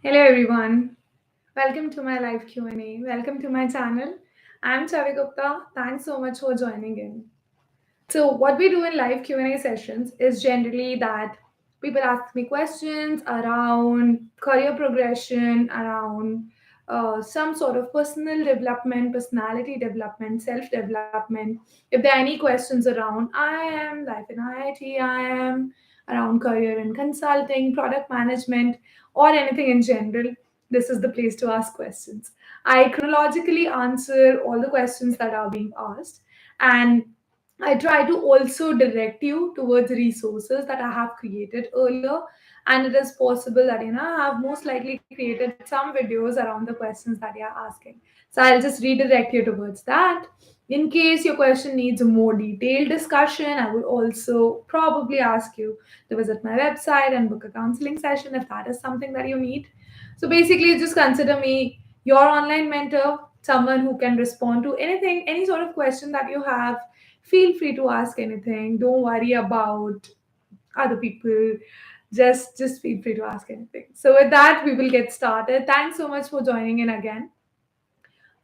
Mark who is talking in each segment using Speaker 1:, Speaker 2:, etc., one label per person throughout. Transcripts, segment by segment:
Speaker 1: Hello everyone. Welcome to my live Q&A. Welcome to my channel. I'm Chavi Gupta. Thanks so much for joining in. So what we do in live Q&A sessions is generally that people ask me questions around career progression, around some sort of personal development, personality development, self-development. If there are any questions around IIM, life in IIT, IIM, around career in consulting, product management, or anything in general, this is the place to ask questions. I chronologically answer all the questions that are being asked, and I try to also direct you towards resources that I have created earlier. And it is possible that I have most likely created some videos around the questions that you're asking. So I'll just redirect you towards that. In case your question needs a more detailed discussion, I would also probably ask you to visit my website and book a counseling session if that is something that you need. So basically, just consider me your online mentor, someone who can respond to anything, any sort of question that you have. Feel free to ask anything. Don't worry about other people. Just feel free to ask anything. So with that, we will get started. Thanks so much for joining in again.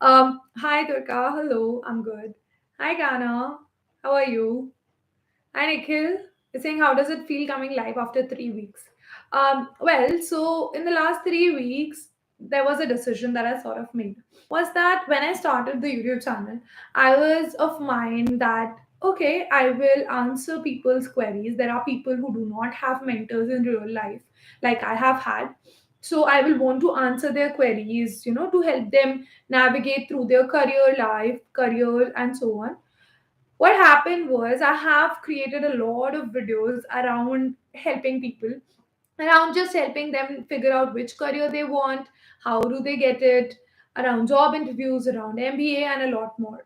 Speaker 1: Hi Durga, hello, I'm good. Hi Gana, how are you? Hi Nikhil, you're saying how does it feel coming live after 3 weeks? So in the last 3 weeks, there was a decision that I sort of made. Was that when I started the YouTube channel, I was of mind that okay, I will answer people's queries. There are people who do not have mentors in real life, like I have had. So I will want to answer their queries, to help them navigate through their career life, career, and so on. What happened was I have created a lot of videos around helping people, around just helping them figure out which career they want, how do they get it, around job interviews, around MBA, and a lot more.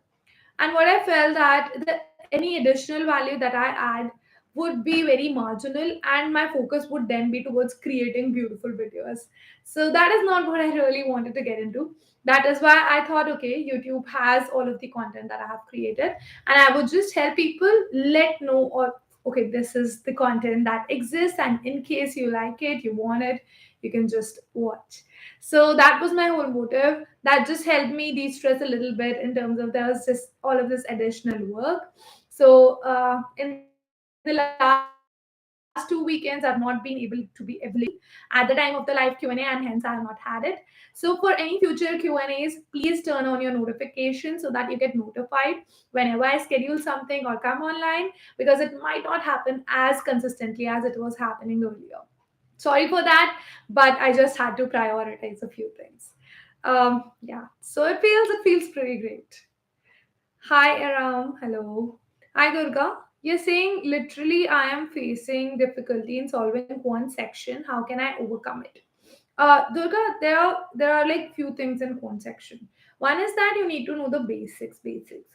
Speaker 1: And what I felt that any additional value that I add would be very marginal, and my focus would then be towards creating beautiful videos. So that is not what I really wanted to get into. That is why I thought, okay, YouTube has all of the content that I have created, and I would just help people let know, or okay, this is the content that exists, and in case you like it, you want it, you can just watch. So that was my whole motive. That just helped me de-stress a little bit in terms of there was just all of this additional work. So in the last 2 weekends, I've not been able to be available at the time of the live Q&A, and hence I have not had it. So for any future Q&As, please turn on your notifications so that you get notified whenever I schedule something or come online, because it might not happen as consistently as it was happening earlier. Sorry for that, but I just had to prioritize a few things. Yeah, so it feels pretty great. Hi Aram, hello. Hi Durga. You're saying literally I am facing difficulty in solving one section. How can I overcome it? Durga, there are like few things in quant section. One is that you need to know the basics.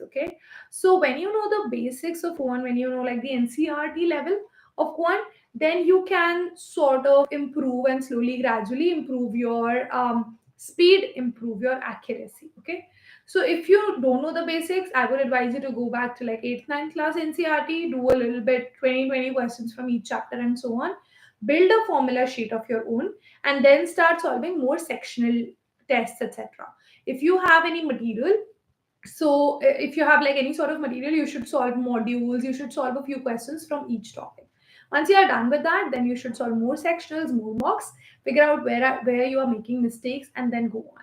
Speaker 1: Okay, so when you know the basics of quant, when you know like the NCRT level of quant, then you can sort of improve and slowly, gradually improve your speed, improve your accuracy. Okay, so if you don't know the basics, I would advise you to go back to like 8th, 9th class NCRT, do a little bit 20 questions from each chapter and so on. Build a formula sheet of your own and then start solving more sectional tests, etc. If you have any material, so if you have like any sort of material, you should solve modules, you should solve a few questions from each topic. Once you are done with that, then you should solve more sectionals, more mocks, figure out where you are making mistakes, and then go on.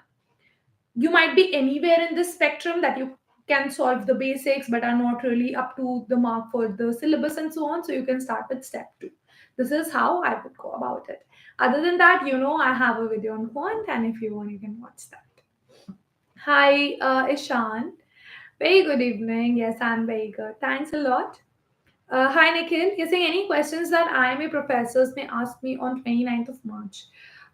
Speaker 1: You might be anywhere in this spectrum that you can solve the basics but are not really up to the mark for the syllabus and so on, so you can start with step 2. This is how I would go about it. Other than that, I have a video on quant, and if you want, you can watch that. Hi, Ishan. Very good evening. Yes, I'm very good. Thanks a lot. Hi, Nikhil. You're saying any questions that IMA professors may ask me on 29th of March.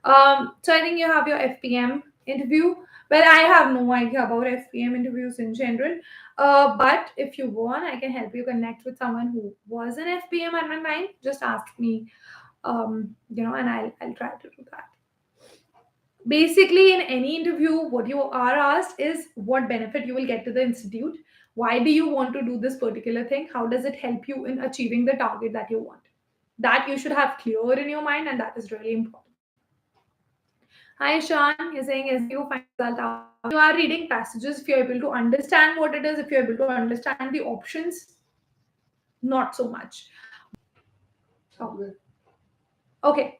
Speaker 1: So I think you have your FPM interview. Well, I have no idea about FPM interviews in general. But if you want, I can help you connect with someone who was an FPM at one time. Just ask me, and I'll try to do that. Basically, in any interview, what you are asked is what benefit you will get to the institute. Why do you want to do this particular thing? How does it help you in achieving the target that you want? That you should have clear in your mind, and that is really important. Hi, Shan. You're saying as you find the result out, when you are reading passages, if you're able to understand what it is, if you're able to understand the options, not so much. Oh, okay.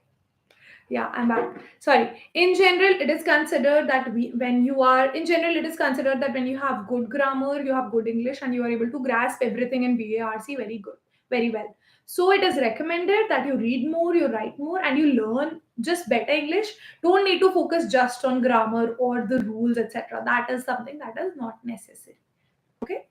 Speaker 1: Yeah, I'm back. Sorry. In general, it is considered that when you are, in general, it is considered that when you have good grammar, you have good English, and you are able to grasp everything in BARC very good, very well. So it is recommended that you read more, you write more, and you learn just better English. Don't need to focus just on grammar or the rules, etc. That is something that is not necessary. Okay.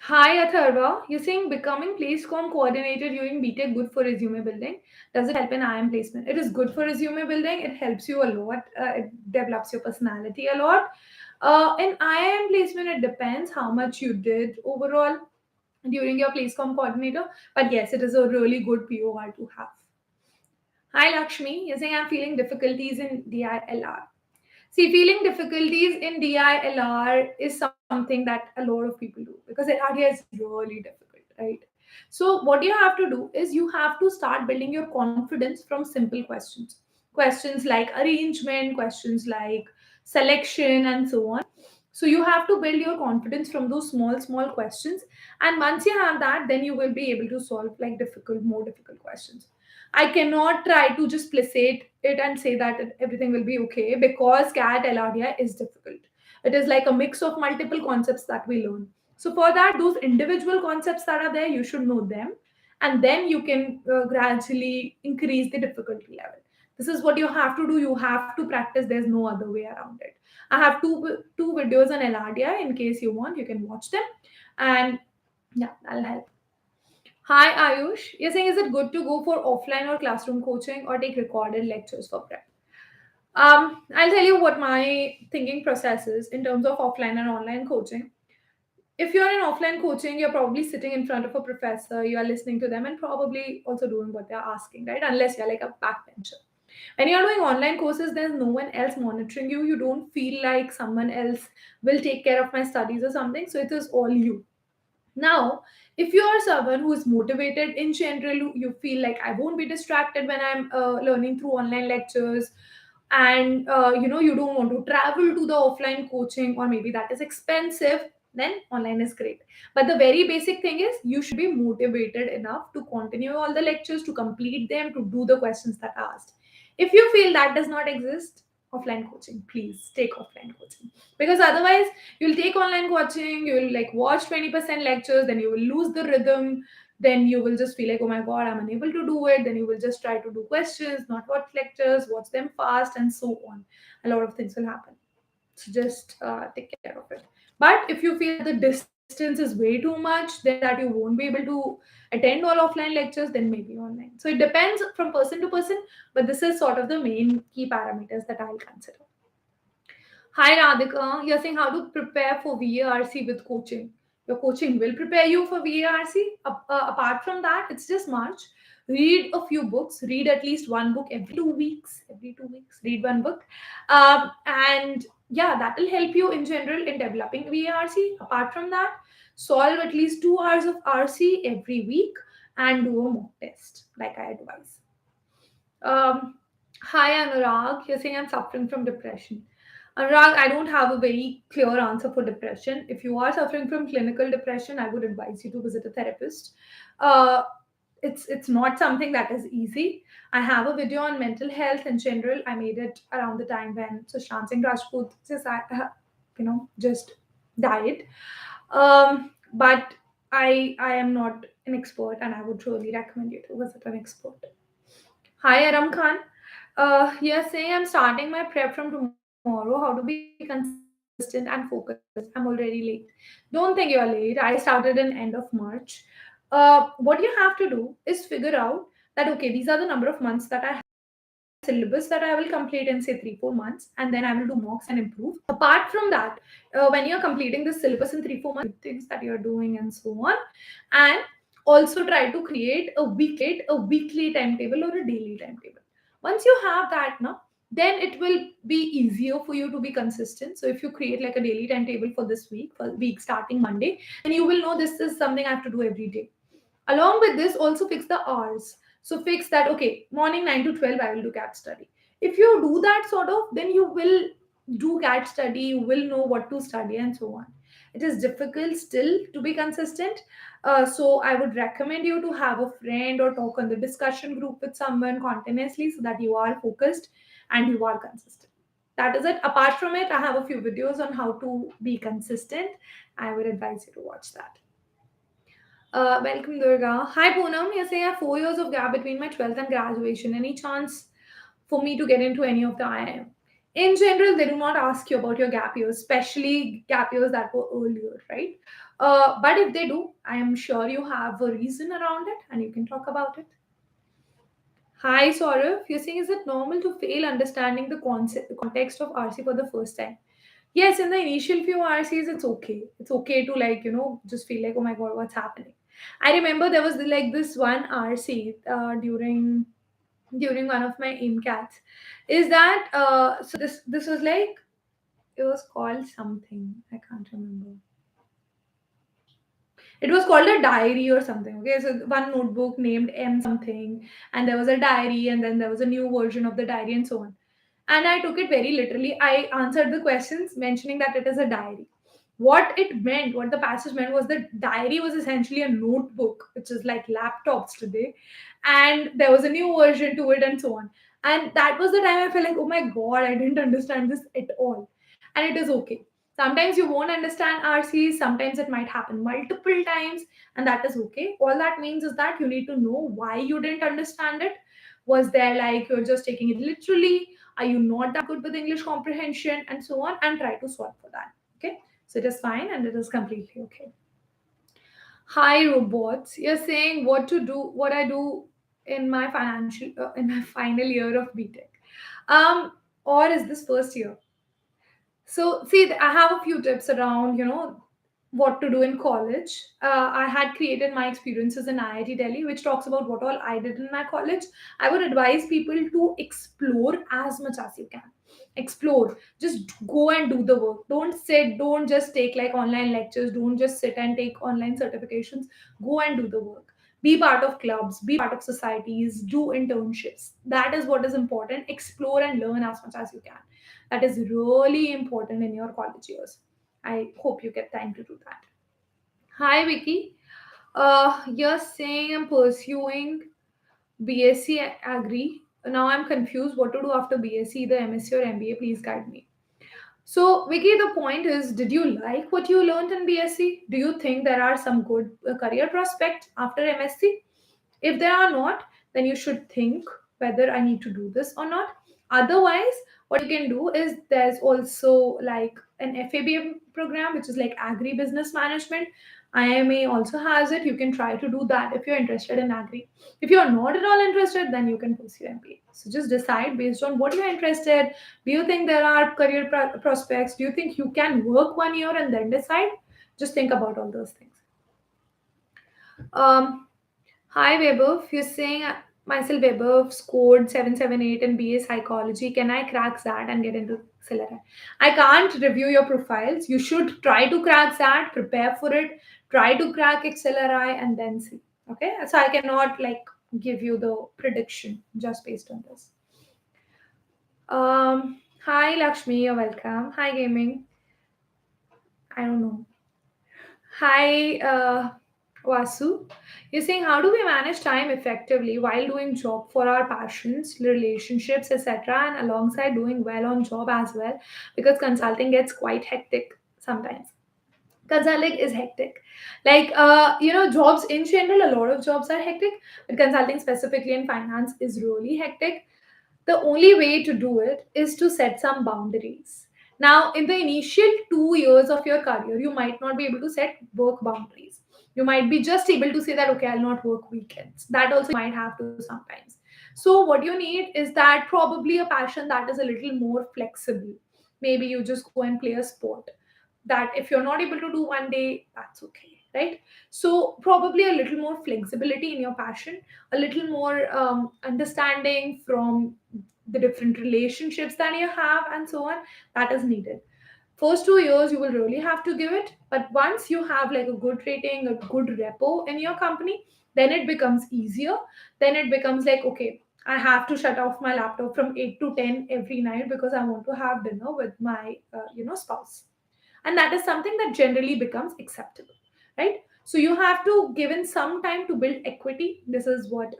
Speaker 1: Hi Atharva, you're saying becoming placecom coordinator during BTech good for resume building. Does it help in IIM placement? It is good for resume building. It helps you a lot. It develops your personality a lot. In IIM placement, it depends how much you did overall during your placecom coordinator. But yes, it is a really good POR to have. Hi Lakshmi, you're saying I'm feeling difficulties in DILR. See, feeling difficulties in DILR is something that a lot of people do because LRDI is really difficult, right? So, what you have to do is you have to start building your confidence from simple questions. Questions like arrangement, questions like selection, and so on. So, you have to build your confidence from those small, small questions. And once you have that, then you will be able to solve like difficult, more difficult questions. I cannot try to just placate it and say that everything will be okay because CAT LRDI is difficult. It is like a mix of multiple concepts that we learn. So for that, those individual concepts that are there, you should know them, and then you can gradually increase the difficulty level. This is what you have to do. You have to practice. There's no other way around it. I have two videos on LRDI. In case you want, you can watch them, and yeah, that'll help. Hi Ayush, you're saying is it good to go for offline or classroom coaching or take recorded lectures for prep? I'll tell you what my thinking process is in terms of offline and online coaching. If you're in offline coaching, you're probably sitting in front of a professor, you are listening to them and probably also doing what they're asking, right? Unless you're like a backbencher. When you're doing online courses, there's no one else monitoring you. You don't feel like someone else will take care of my studies or something. So it is all you. Now, if you are someone who is motivated in general, you feel like I won't be distracted when I'm learning through online lectures, and you don't want to travel to the offline coaching, or maybe that is expensive, then online is great. But the very basic thing is you should be motivated enough to continue all the lectures, to complete them, to do the questions that are asked. If you feel that does not exist, offline coaching, please take offline coaching, because otherwise you'll take online coaching, you'll like watch 20% lectures, then you will lose the rhythm, then you will just feel like, oh my god, I'm unable to do it, then you will just try to do questions, not watch lectures, watch them fast, and so on. A lot of things will happen. So just take care of it. But if you feel that the distance is way too much, then that you won't be able to attend all offline lectures, then maybe online. So it depends from person to person, but this is sort of the main key parameters that I'll consider. Hi Radhika, you're saying how to prepare for VARC with coaching. Your coaching will prepare you for VARC. Apart from that, it's just March. Read a few books. Read at least one book every 2 weeks. Every 2 weeks, read one book, and yeah, that will help you in general in developing VARC. Apart from that, solve at least 2 hours of RC every week and do a mock test, like I advise. Um, Hi Anurag, you're saying I'm suffering from depression. Anurag, I don't have a very clear answer for depression. If you are suffering from clinical depression, I would advise you to visit a therapist. Uh, it's not something that is easy. I have a video on mental health in general. I made it around the time when Sushant Singh Rajput just died. But I am not an expert, and I would really recommend you to visit an expert. Hi, Aram Khan. You're saying I'm starting my prep from tomorrow. How to be consistent and focused? I'm already late. Don't think you're late. I started in end of March. What you have to do is figure out that okay, these are the number of months that I have. Syllabus that I will complete in say 3-4 months, and then I will do mocks and improve. Apart from that, when you're completing this syllabus in 3-4 months, you can review things that you're doing and so on, and also try to create a weekly timetable or a daily timetable. Once you have that now, then it will be easier for you to be consistent. So if you create like a daily timetable for this week, for week starting Monday, then you will know this is something I have to do every day. Along with this, also fix the hours. So fix that, okay, morning 9 to 12, I will do CAT study. If you do that sort of, then you will do cat study, you will know what to study and so on. It is difficult still to be consistent. So I would recommend you to have a friend or talk on the discussion group with someone continuously so that you are focused and you are consistent. That is it. Apart from it, I have a few videos on how to be consistent. I would advise you to watch that. Welcome, Durga. Hi, Poonam. You're saying I have 4 years of gap between my 12th and graduation. Any chance for me to get into any of the IIM? In general, they do not ask you about your gap years, especially gap years that were earlier, right? But if they do, I am sure you have a reason around it and you can talk about it. Hi, Saurav. You're saying, is it normal to fail understanding the context of RC for the first time? Yes, in the initial few RCs, it's okay. It's okay to like, just feel like, oh my God, what's happening? I remember there was like this one RC during one of my MCATs. Is that so this was like, it was called something. I can't remember. It was called a diary or something. Okay, so one notebook named M something, and there was a diary, and then there was a new version of the diary, and so on. And I took it very literally. I answered the questions mentioning that it is a diary. What it meant, what the passage meant, was the diary was essentially a notebook, which is like laptops today, and there was a new version to it, and so on. And that was the time I felt like, oh my god, I didn't understand this at all. And it is okay. Sometimes you won't understand RCs, sometimes it might happen multiple times, and that is okay. All that means is that you need to know why you didn't understand it. Was there like you're just taking it literally? Are you not that good with English comprehension and so on? And try to solve for that. Okay. So it is fine and it is completely okay. Hi robots. You're saying what to do, what I do in my final year of BTech. Or is this first year? So, see, I have a few tips around, what to do in college. I had created my experiences in IIT Delhi, which talks about what all I did in my college. I would advise people to explore as much as you can. Explore. Just go and do the work. Don't sit, don't just take like online lectures, don't just sit and take online certifications. Go and do the work. Be part of clubs, be part of societies, do internships. That is what is important. Explore and learn as much as you can. That is really important in your college years. I hope you get time to do that. Hi, Vicky. You're saying I'm pursuing BSc Agri. Now I'm confused what to do after BSc, the MSc or MBA. Please guide me. So, Vicky, the point is, did you like what you learned in BSc? Do you think there are some good career prospects after MSc? If there are not, then you should think whether I need to do this or not. Otherwise, what you can do is there's also like an FABM program, which is like agri business management. IIMA also has it. You can try to do that if you're interested in agri. If you're not at all interested, then you can pursue MBA. So just decide based on what you're interested. Do you think there are career prospects? Do you think you can work 1 year and then decide? Just think about all those things. Um, Hi Weber, if you're saying myself Weber scored 778 in BA psychology, can I crack that and get into Accelerate? I can't review your profiles. You should try to crack that, prepare for it, try to crack Accelerate and then see. Okay, so I cannot like give you the prediction just based on this. Hi Lakshmi, you're welcome. Hi gaming. I don't know. Hi, Vasu. You're saying how do we manage time effectively while doing job for our passions, relationships, etc., and alongside doing well on job as well? Because consulting gets quite hectic sometimes. Consulting is hectic. Like jobs in general, a lot of jobs are hectic, but consulting specifically in finance is really hectic. The only way to do it is to set some boundaries. Now, in the initial 2 years of your career, you might not be able to set work boundaries. You might be just able to say that, okay, I'll not work weekends. That also you might have to sometimes. So, what you need is that probably a passion that is a little more flexible. Maybe you just go and play a sport that if you're not able to do 1 day, that's okay, right? So, probably a little more flexibility in your passion, a little more understanding from the different relationships that you have and so on, that is needed. First 2 years you will really have to give it, but once you have like a good rating, a good repo in your company, then it becomes easier. Then it becomes like, okay, I have to shut off my laptop from 8 to 10 every night because I want to have dinner with my spouse. And that is something that generally becomes acceptable, right? So you have to given some time to build equity. This is what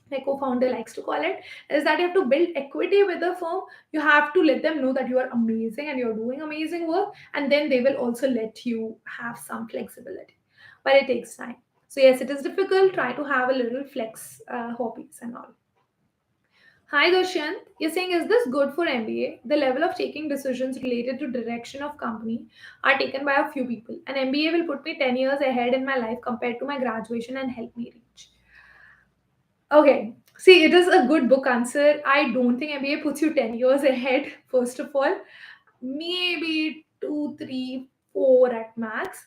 Speaker 1: my co-founder likes to call it, is that you have to build equity with the firm. You have to let them know that you are amazing and you're doing amazing work, and then they will also let you have some flexibility, but it takes time. So yes, it is difficult. Try to have a little flex hobbies and all. Hi Dushyant, you're saying, is this good for MBA? The level of taking decisions related to direction of company are taken by a few people. An MBA will put me 10 years ahead in my life compared to my graduation and help me reach. Okay, see, it is a good book answer. I don't think MBA puts you 10 years ahead, first of all. Maybe two, three, four at max.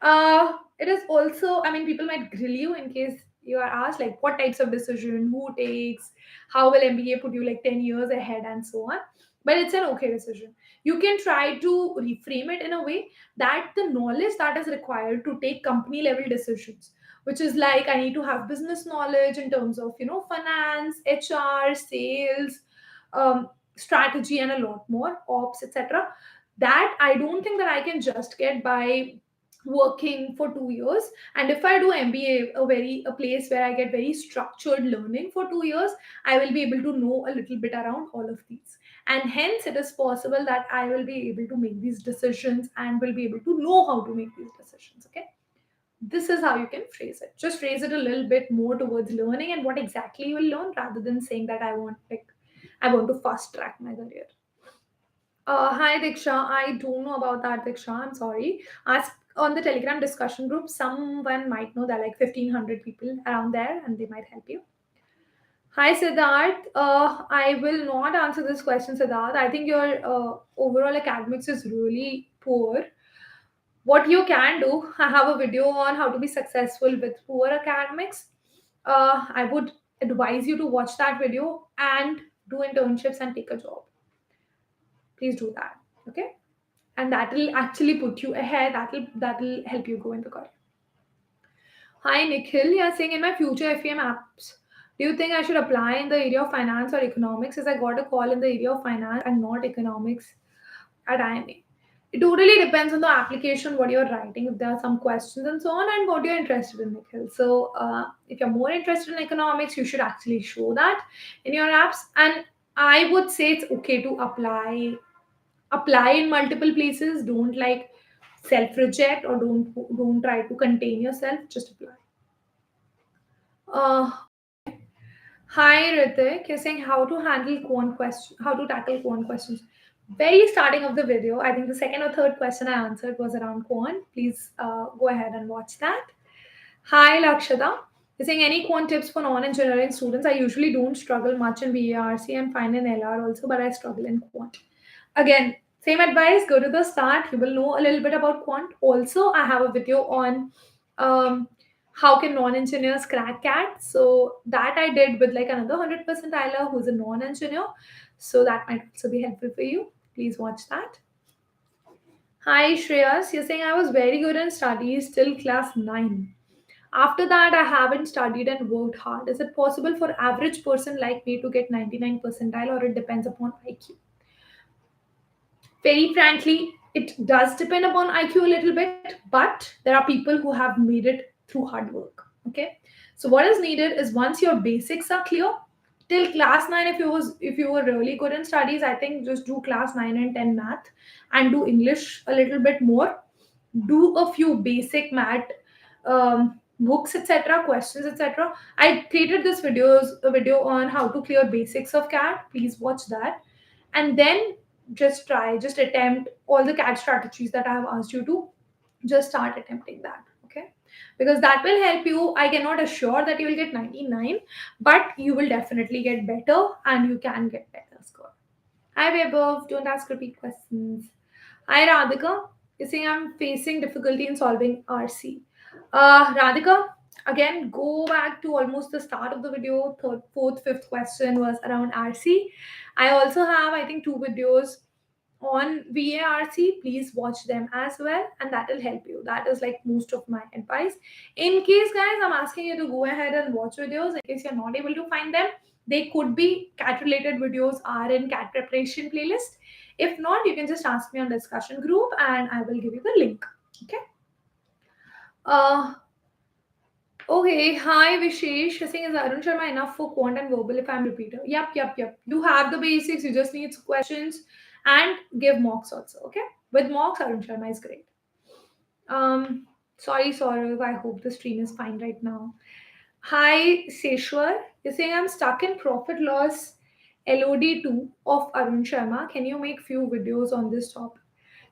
Speaker 1: It is also, I mean, people might grill you in case you are asked, like, what types of decision, who takes, how will MBA put you like 10 years ahead, and so on. But it's an okay decision. You can try to reframe it in a way that the knowledge that is required to take company level decisions, which is like I need to have business knowledge in terms of finance, HR, sales, strategy, and a lot more, ops, etc. That I don't think that I can just get by working for 2 years. And if I do MBA, a place where I get very structured learning for 2 years, I will be able to know a little bit around all of these. And hence it is possible that I will be able to make these decisions and will be able to know how to make these decisions. Okay, this is how you can phrase it. Just phrase it a little bit more towards learning and what exactly you will learn, rather than saying that I want to fast track my career. Hi Diksha, I don't know about that, Diksha. I'm sorry. Ask on the Telegram discussion group. Someone might know. There are like 1,500 people around there, and they might help you. Hi Siddharth. I will not answer this question, Siddharth. I think your overall academics is really poor. What you can do, I have a video on how to be successful with poor academics. I would advise you to watch that video and do internships and take a job. Please do that. Okay, and that will actually put you ahead. That will help you go in the career. Hi Nikhil, you're saying, in my future FEM apps, do you think I should apply in the area of finance or economics, as I got a call in the area of finance and not economics at IIMA? It totally depends on the application, what you're writing, if there are some questions and so on, and what you're interested in, Nikhil. So, if you're more interested in economics, you should actually show that in your apps. And I would say it's okay to apply in multiple places. Don't like self reject, or don't try to contain yourself. Just apply. Hi Ritik, you're saying how to handle quant question, how to tackle quant questions. Very starting of the video, I think the second or third question I answered was around quant. Please go ahead and watch that. Hi Lakshada, you're saying, any quant tips for non-engineering students? I usually don't struggle much in BARC. I'm fine in LR also, but I struggle in quant. Again, same advice, go to the start. You will know a little bit about quant. Also, I have a video on um, how can non-engineers crack CAT. So that I did with like another 100 percentiler who's a non-engineer. So that might also be helpful for you. Please watch that. Hi Shreyas, you're saying, I was very good in studies till class 9. After that, I haven't studied and worked hard. Is it possible for average person like me to get 99 percentile, or it depends upon IQ? Very frankly, it does depend upon IQ a little bit, but there are people who have made it through hard work. Okay, so what is needed is, once your basics are clear, till class 9, if you were really good in studies, I think just do class 9 and 10 math, and do English a little bit more. Do a few basic math books, etc., questions, etc. I created this a video on how to clear basics of CAT. Please watch that, and then just attempt all the CAT strategies that I have asked you to. Just start attempting that. Okay, because that will help you. I cannot assure that you will get 99, but you will definitely get better, and you can get better score. Hi Vaibhav, don't ask repeat questions. Hi Radhika, you're saying, I'm facing difficulty in solving RC. Radhika, again, go back to almost the start of the video. Third, fourth, fifth question was around RC. I also have, I think, two videos on VARC. Please watch them as well, and that will help you. That is like most of my advice. In case, guys, I'm asking you to go ahead and watch videos. In case you're not able to find them, They could be cat related videos are in cat preparation playlist. If not, you can just ask me on discussion group and I will give you the link. Okay. Uh, okay. Hi Vishesh. I think is Arun Sharma enough for quant and verbal if I'm repeater? Yep. You have the basics. You just need questions and give mocks also. Okay. With mocks, Arun Sharma is great. Um, sorry, Saurav. I hope the stream is fine right now. Hi, Seshwar. You're saying I'm stuck in profit loss LOD2 of Arun Sharma. Can you make few videos on this topic?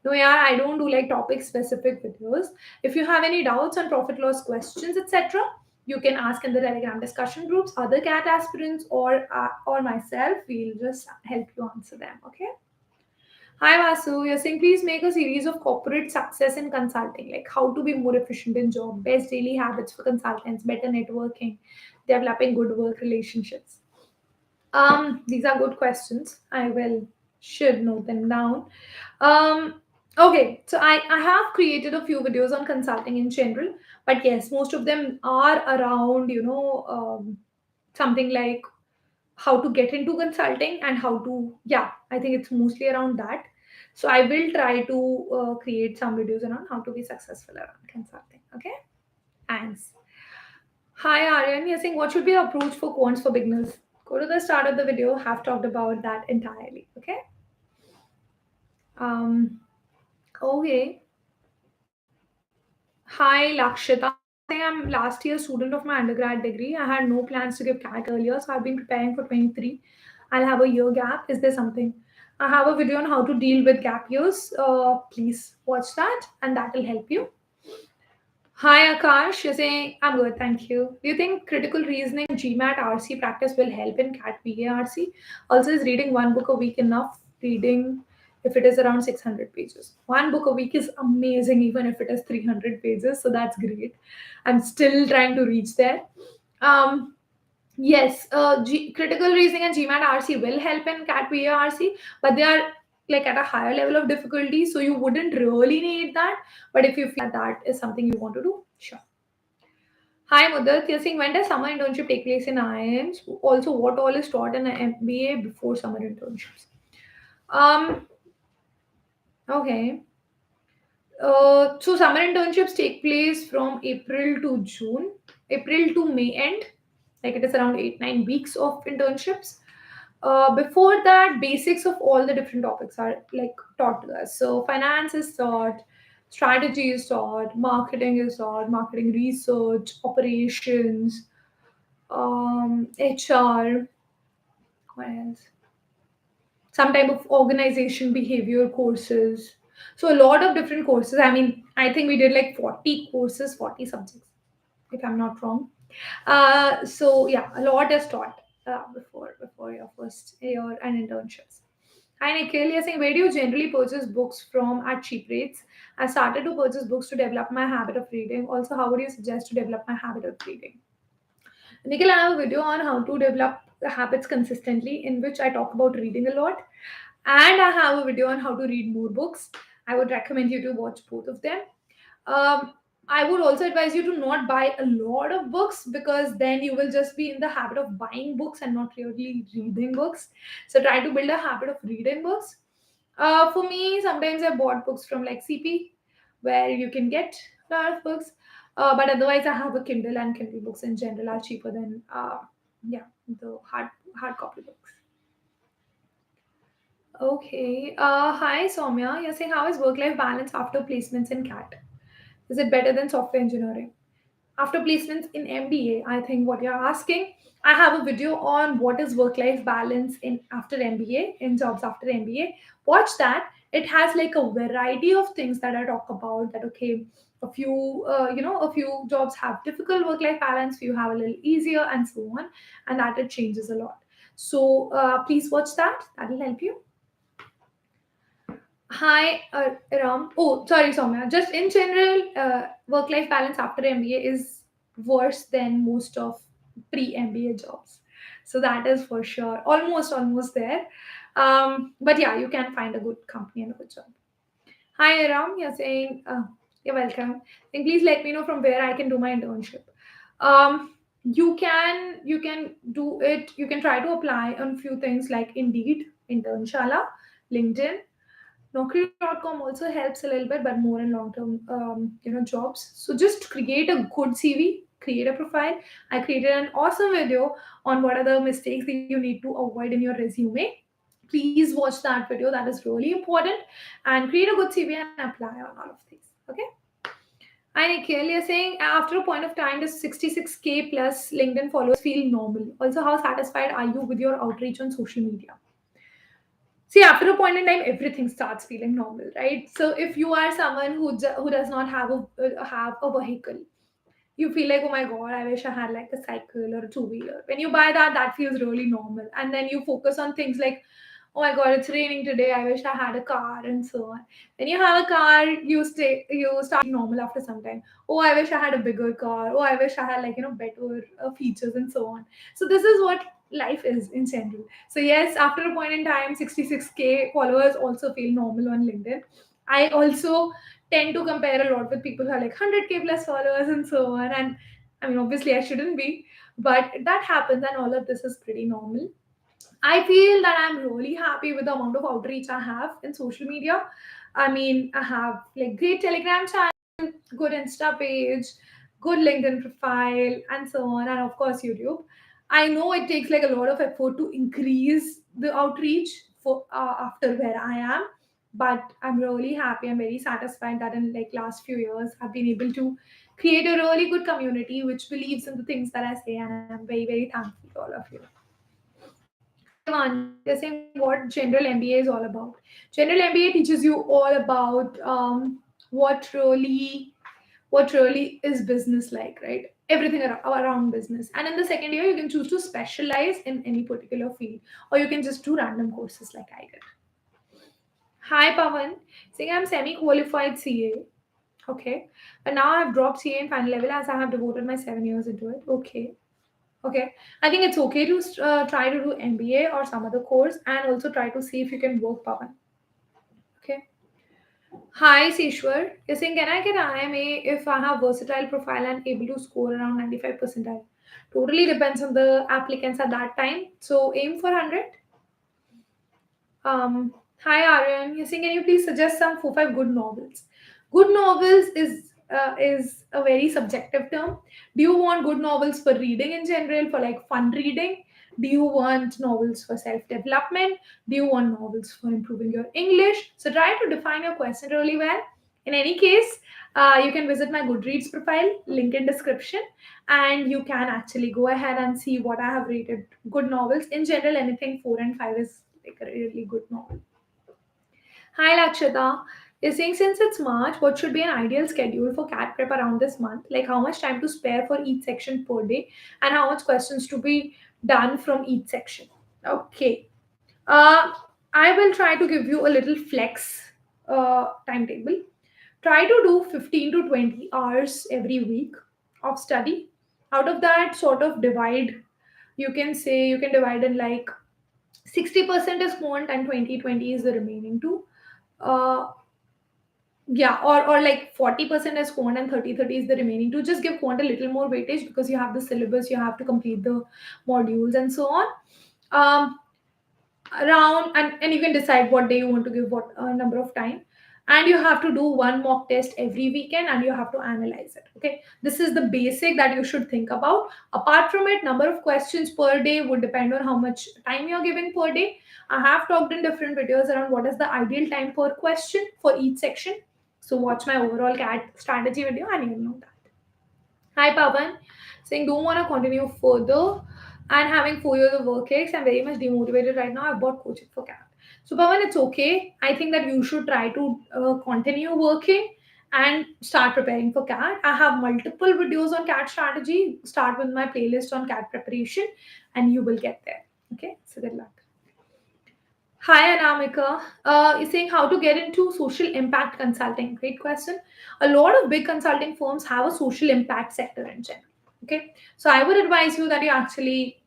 Speaker 1: No, yeah, I don't do like topic specific videos. If you have any doubts on profit loss questions, etc., you can ask in the Telegram discussion groups, other cat aspirants, or myself. We'll just help you answer them. Okay. Hi Vasu, you're saying please make a series of corporate success in consulting, like how to be more efficient in job, best daily habits for consultants, better networking, developing good work relationships. These are good questions. I will should note them down. Um, okay, so I have created a few videos on consulting in general, but yes, most of them are around something like how to get into consulting and how to, yeah, I think it's mostly around that. So I will try to create some videos around how to be successful around consulting. Okay. Thanks. Hi Aryan, you're saying what should be the approach for quants for beginners? Go to the start of the video, have talked about that entirely. Okay. um okay. Hi Lakshita, you're saying I'm last year student of my undergrad degree. I had no plans to give CAT earlier, so I've been preparing for 23. I'll have a year gap. Is there something? I have a video on how to deal with gap years. Please watch that, and that will help you. Hi Akash, you're saying I'm good, thank you. Do you think critical reasoning GMAT RC practice will help in CAT VARC? Also, is reading one book a week enough? Reading if it is around 600 pages. One book a week is amazing, even if it is 300 pages, so that's great. I'm still trying to reach there. Um, Yes, critical reasoning and GMAT RC will help in CAT RC, but they are like at a higher level of difficulty, so you wouldn't really need that. But if you feel that that is something you want to do, sure. Hi Mudat, you're saying when does summer internship take place in IIMs? Also, what all is taught in an MBA before summer internships? Um, okay. So summer internships take place from April to June, April to May end. Like it is around 8-9 weeks of internships. Before that, basics of all the different topics are like taught to us. So finance is taught, strategy is taught, marketing is taught, marketing research, operations, HR. What else? Some type of organization behavior courses. So a lot of different courses. I mean, I think we did like 40 courses, 40 subjects, if I'm not wrong. So yeah, a lot is taught before your first year and internships. Hi Nikhil, you're saying where do you generally purchase books from at cheap rates? I started to purchase books to develop my habit of reading. Also, how would you suggest to develop my habit of reading? Nikhil, I have a video on how to develop the habits consistently, in which I talk about reading a lot. And I have a video on how to read more books. I would recommend you to watch both of them. Um, I would also advise you to not buy a lot of books because then you will just be in the habit of buying books and not really reading books. So try to build a habit of reading books. For me, sometimes I bought books from like CP, where you can get a lot of books. But otherwise, I have a Kindle, and Kindle books in general are cheaper than yeah, the hard copy books. Okay. Hi Soumya. You're saying how is work-life balance after placements in CAT? Is it better than software engineering? After placements in MBA, I think what you're asking, I have a video on what is work-life balance in after MBA, in jobs after MBA. Watch that. It has like a variety of things that I talk about. That okay, a few jobs have difficult work-life balance, few have a little easier, and so on, and that it changes a lot. So please watch that. That will help you. Hi, Ram. Oh, sorry, Soumya. Just in general, work-life balance after MBA is worse than most of pre-MBA jobs. So that is for sure. Almost there. But yeah, you can find a good company and a good job. Hi, Ram. You're saying, you're welcome. Then please let me know from where I can do my internship. Um, You can do it. You can try to apply on few things like Indeed, Internshala, LinkedIn. Naukri.com also helps a little bit, but more in long term, jobs. So just create a good CV, create a profile. I created an awesome video on what are the mistakes that you need to avoid in your resume. Please watch that video. That is really important. And create a good CV and apply on all of these. Okay. And Nikhil, you're saying after a point of time, does 66K plus LinkedIn followers feel normal? Also, how satisfied are you with your outreach on social media? See, after a point in time, everything starts feeling normal, right? So if you are someone who does not have a vehicle, you feel like, oh my god, I wish I had like a cycle or a two-wheeler. When you buy that, that feels really normal, and then you focus on things like, oh my god, it's raining today, I wish I had a car, and so on. When you have a car, you start normal after some time. Oh, I wish I had a bigger car. Oh, I wish I had like better features and so on. So this is what life is in general. So yes, after a point in time, 66K followers also feel normal on LinkedIn. I also tend to compare a lot with people who are like 100K plus followers and so on. And I mean, obviously, I shouldn't be, but that happens, and all of this is pretty normal. I feel that I'm really happy with the amount of outreach I have in social media. I mean, I have like great Telegram channel, good Insta page, good LinkedIn profile, and so on, and of course YouTube. I know it takes like a lot of effort to increase the outreach for after where I am, but I'm really happy. I'm very satisfied that in like last few years I've been able to create a really good community which believes in the things that I say, and I'm very very thankful to all of you. Hi Devanshi, you're saying what general MBA is all about. General MBA teaches you all about what really what really is business like, right? Everything around business. And in the second year, you can choose to specialize in any particular field, or you can just do random courses like I did. Hi Pavan, saying I'm semi-qualified CA. Okay, but now I've dropped CA in final level as I have devoted my 7 years into it. Okay. Okay, I think it's okay to try to do MBA or some other course and also try to see if you can work Pavan. Okay. Hi, Seshwar. You're saying, can I get IMA if I have versatile profile and able to score around 95 percentile? Totally depends on the applicants at that time. So aim for 100. Hi Aryan, you're saying, can you please suggest some 4 5 good novels? Good novels is a very subjective term. Do you want good novels for reading in general, for like fun reading? Do you want novels for self development? Do you want novels for improving your English? So try to define your question really well. In any case, you can visit my Goodreads profile, link in description, and you can actually go ahead and see what I have rated good novels. In general, anything 4 and 5 is like a really good novel. Hi Lakshita. You're saying since it's March, what should be an ideal schedule for CAT prep around this month? Like how much time to spare for each section per day and how much questions to be done from each section. Okay. Uh, I will try to give you a little flex timetable. Try to do 15 to 20 hours every week of study. Out of that, sort of divide, you can say you can divide in like 60% is quant and 20 is the remaining two. Uh, yeah, or like 40% is quant and 30 is the remaining two. Just give quant a little more weightage because you have the syllabus, you have to complete the modules and so on. Um, around and you can decide what day you want to give what number of time, and you have to do one mock test every weekend and you have to analyze it. Okay, this is the basic that you should think about. Apart from it, number of questions per day would depend on how much time you're giving per day. I have talked in different videos around what is the ideal time per question for each section, so watch my overall cat strategy video and you'll know that. Hi Pavan, saying don't want to continue further and having 4 years of work ex. I'm very much demotivated right now. I've bought coaching for CAT. So Pavan, it's okay. I think that you should try to continue working and start preparing for CAT. I have multiple videos on CAT strategy. Start with my playlist on CAT preparation and you will get there. Okay, so good luck. Hi, Anamika. You're saying how to get into social impact consulting. Great question. A lot of big consulting firms have a social impact sector in general. Okay, so I would advise you that you actually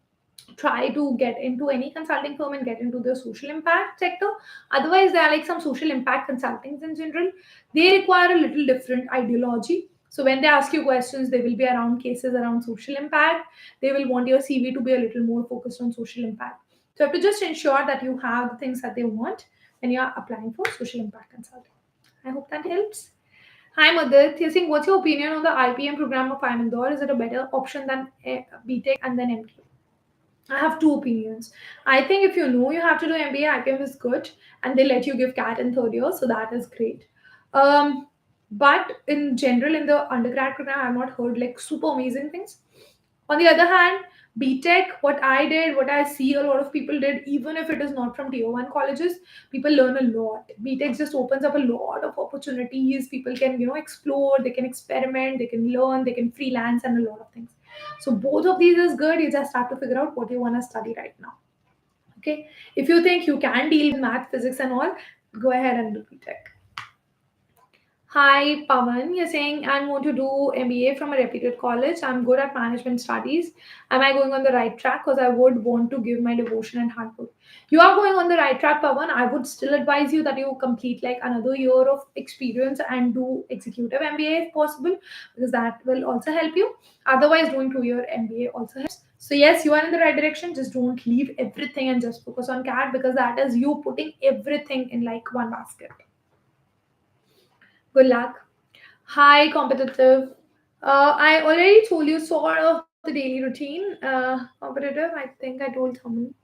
Speaker 1: try to get into any consulting firm and get into the social impact sector. Otherwise, there are like some social impact consultings in general. They require a little different ideology. So when they ask you questions, they will be around cases around social impact. They will want your CV to be a little more focused on social impact. So you have to just ensure that you have the things that they want when you are applying for social impact consulting. I hope that helps. Hi Madhur, you're saying what's your opinion on the IPM program of IIMA? Is it a better option than BTech and then MQ? I have two opinions. I think if you know you have to do MBA, IPM is good, and they let you give CAT in third year, so that is great. Um, but in general, in the undergrad program, I've not heard like super amazing things. On the other hand, BTech, what I did, what I see a lot of people did, even if it is not from tier one colleges, people learn a lot. BTech just opens up a lot of opportunities. People can, explore, they can experiment, they can learn, they can freelance, and a lot of things. So both of these is good. You just have to figure out what you want to study right now. Okay. If you think you can deal with math, physics, and all, go ahead and do BTech. Hi, Pavan. You're saying I want to do MBA from a reputed college. I'm good at management studies. Am I going on the right track? Because I would want to give my devotion and hard work. You are going on the right track, Pavan. I would still advise you that you complete like another year of experience and do executive MBA if possible, because that will also help you. Otherwise, doing 2 year MBA also helps. So yes, you are in the right direction. Just don't leave everything and just focus on CAT, because that is you putting everything in like one basket. Good luck. Hi, competitive. I already told you sort of the daily routine. Competitive, I think I told someone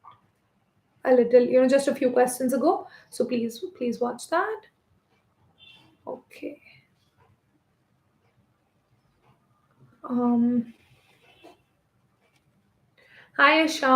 Speaker 1: a little, just a few questions ago. So please watch that. Okay. Um. Hi, Asha.